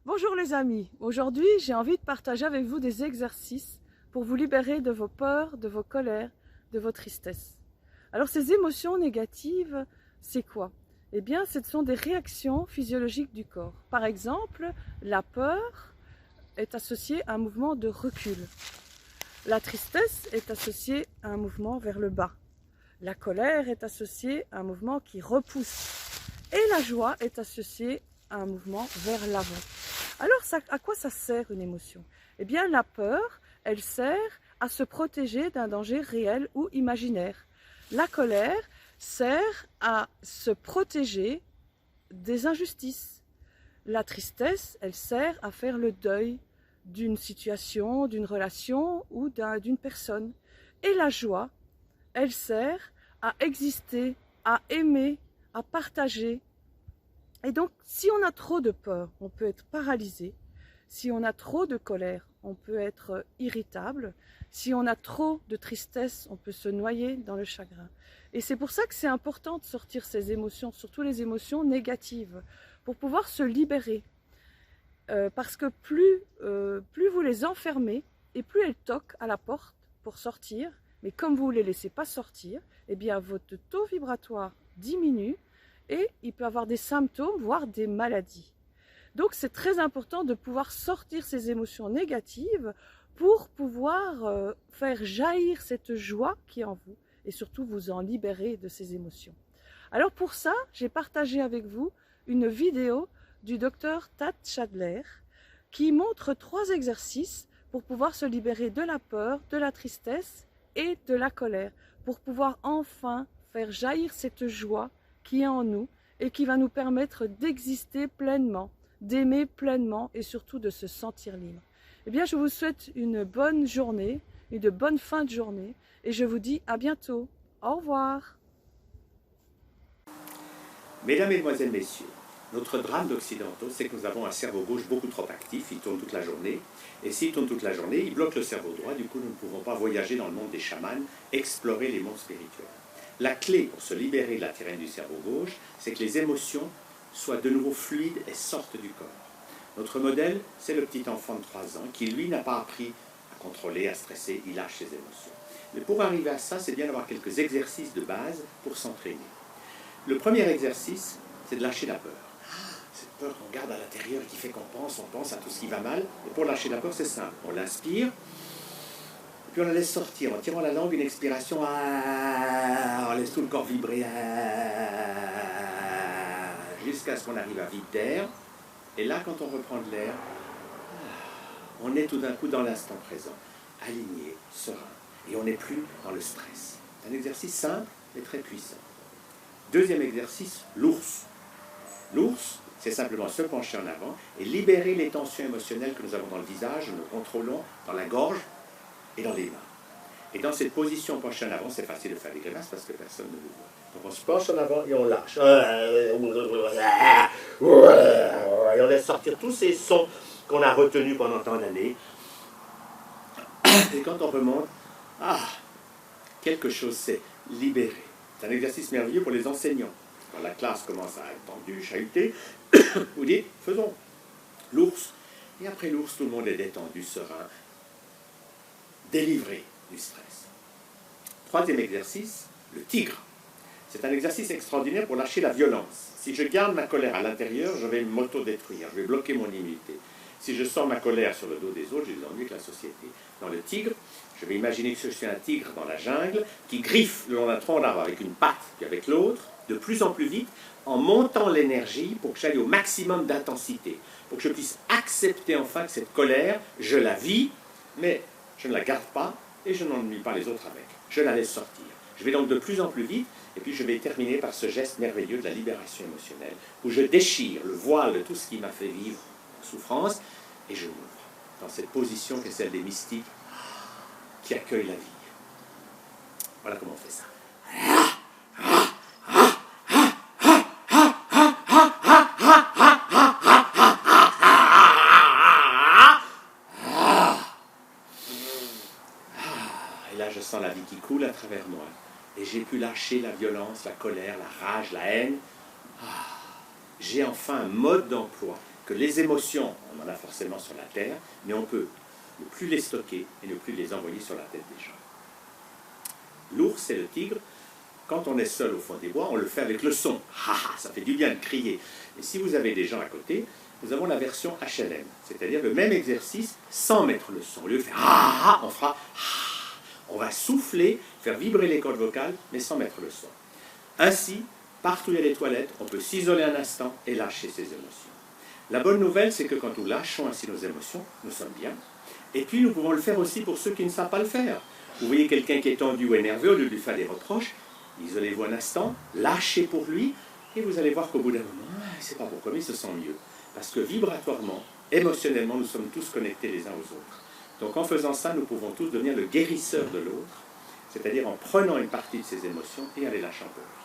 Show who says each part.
Speaker 1: Bonjour les amis, aujourd'hui j'ai envie de partager avec vous des exercices pour vous libérer de vos peurs, de vos colères, de vos tristesses. Alors ces émotions négatives, c'est quoi? Eh bien ce sont des réactions physiologiques du corps. Par exemple, la peur est associée à un mouvement de recul. La tristesse est associée à un mouvement vers le bas. La colère est associée à un mouvement qui repousse. Et la joie est associée à un mouvement vers l'avant. Alors, à quoi ça sert une émotion? Eh bien, la peur, elle sert à se protéger d'un danger réel ou imaginaire. La colère sert à se protéger des injustices. La tristesse, elle sert à faire le deuil d'une situation, d'une relation ou d'une personne. Et la joie, elle sert à exister, à aimer, à partager. Et donc, si on a trop de peur, on peut être paralysé. Si on a trop de colère, on peut être irritable. Si on a trop de tristesse, on peut se noyer dans le chagrin. Et c'est pour ça que c'est important de sortir ces émotions, surtout les émotions négatives, pour pouvoir se libérer. Parce que plus vous les enfermez, et plus elles toquent à la porte pour sortir, mais comme vous ne les laissez pas sortir, eh bien votre taux vibratoire diminue, et il peut avoir des symptômes, voire des maladies. Donc c'est très important de pouvoir sortir ces émotions négatives pour pouvoir faire jaillir cette joie qui est en vous et surtout vous en libérer de ces émotions. Alors pour ça, j'ai partagé avec vous une vidéo du docteur Tad Chadler qui montre 3 exercices pour pouvoir se libérer de la peur, de la tristesse et de la colère, pour pouvoir enfin faire jaillir cette joie qui est en nous et qui va nous permettre d'exister pleinement, d'aimer pleinement et surtout de se sentir libre. Eh bien, je vous souhaite une bonne journée, une bonne fin de journée et je vous dis à bientôt. Au revoir.
Speaker 2: Mesdames, Mesdemoiselles, Messieurs, notre drame d'occidentaux, c'est que nous avons un cerveau gauche beaucoup trop actif, il tourne toute la journée, et s'il tourne toute la journée, il bloque le cerveau droit, du coup nous ne pouvons pas voyager dans le monde des chamans, explorer les mondes spirituels. La clé pour se libérer de la tyrannie du cerveau gauche, c'est que les émotions soient de nouveau fluides et sortent du corps. Notre modèle, c'est le petit enfant de 3 ans qui, lui, n'a pas appris à contrôler, à stresser, il lâche ses émotions. Mais pour arriver à ça, c'est bien d'avoir quelques exercices de base pour s'entraîner. Le premier exercice, c'est de lâcher la peur. Cette peur qu'on garde à l'intérieur et qui fait qu'on pense à tout ce qui va mal. Et pour lâcher la peur, c'est simple. On l'inspire, puis on la laisse sortir en tirant la langue, une expiration. On laisse tout le corps vibrer jusqu'à ce qu'on arrive à vide d'air. Et là, quand on reprend de l'air, on est tout d'un coup dans l'instant présent, aligné, serein. Et on n'est plus dans le stress. C'est un exercice simple, mais très puissant. Deuxième exercice, l'ours. L'ours, c'est simplement se pencher en avant et libérer les tensions émotionnelles que nous avons dans le visage, nous contrôlons dans la gorge et dans les mains. Et dans cette position penchée en avant, c'est facile de faire des grimaces parce que personne ne vous voit. Donc on se penche en avant et on lâche. Et on laisse sortir tous ces sons qu'on a retenus pendant tant d'années. Et quand on remonte, quelque chose s'est libéré. C'est un exercice merveilleux pour les enseignants. Quand la classe commence à être tendue, chahutée, vous dites, faisons l'ours. Et après l'ours, tout le monde est détendu, serein, délivré du stress. Troisième exercice, le tigre. C'est un exercice extraordinaire pour lâcher la violence. Si je garde ma colère à l'intérieur, je vais m'auto-détruire, je vais bloquer mon immunité. Si je sors ma colère sur le dos des autres, j'ai des ennuis avec la société. Dans le tigre, je vais imaginer que je suis un tigre dans la jungle qui griffe le long d'un tronc d'arbre avec une patte puis avec l'autre, de plus en plus vite, en montant l'énergie pour que j'aille au maximum d'intensité, pour que je puisse accepter enfin que cette colère, je la vis, mais je ne la garde pas et je n'ennuie pas les autres avec. Je la laisse sortir. Je vais donc de plus en plus vite et puis je vais terminer par ce geste merveilleux de la libération émotionnelle où je déchire le voile de tout ce qui m'a fait vivre souffrance et je m'ouvre dans cette position qui est celle des mystiques qui accueillent la vie. Voilà comment on fait ça. Et là, je sens la vie qui coule à travers moi. Et j'ai pu lâcher la violence, la colère, la rage, la haine. J'ai enfin un mode d'emploi que les émotions, on en a forcément sur la terre, mais on peut ne plus les stocker et ne plus les envoyer sur la tête des gens. L'ours et le tigre, quand on est seul au fond des bois, on le fait avec le son. Ha ha, ça fait du bien de crier. Et si vous avez des gens à côté, nous avons la version HLM, c'est-à-dire le même exercice sans mettre le son. Au lieu de faire ha ha, on fera ha. On va souffler, faire vibrer les cordes vocales, mais sans mettre le son. Ainsi, partout où il y a les toilettes, on peut s'isoler un instant et lâcher ses émotions. La bonne nouvelle, c'est que quand nous lâchons ainsi nos émotions, nous sommes bien. Et puis, nous pouvons le faire aussi pour ceux qui ne savent pas le faire. Vous voyez quelqu'un qui est tendu ou énervé, au lieu de lui faire des reproches, isolez-vous un instant, lâchez pour lui, et vous allez voir qu'au bout d'un moment, il ne sait pas pourquoi, mais il se sent mieux. Parce que vibratoirement, émotionnellement, nous sommes tous connectés les uns aux autres. Donc en faisant ça, nous pouvons tous devenir le guérisseur de l'autre, c'est-à-dire en prenant une partie de ses émotions et en les lâchant pour lui.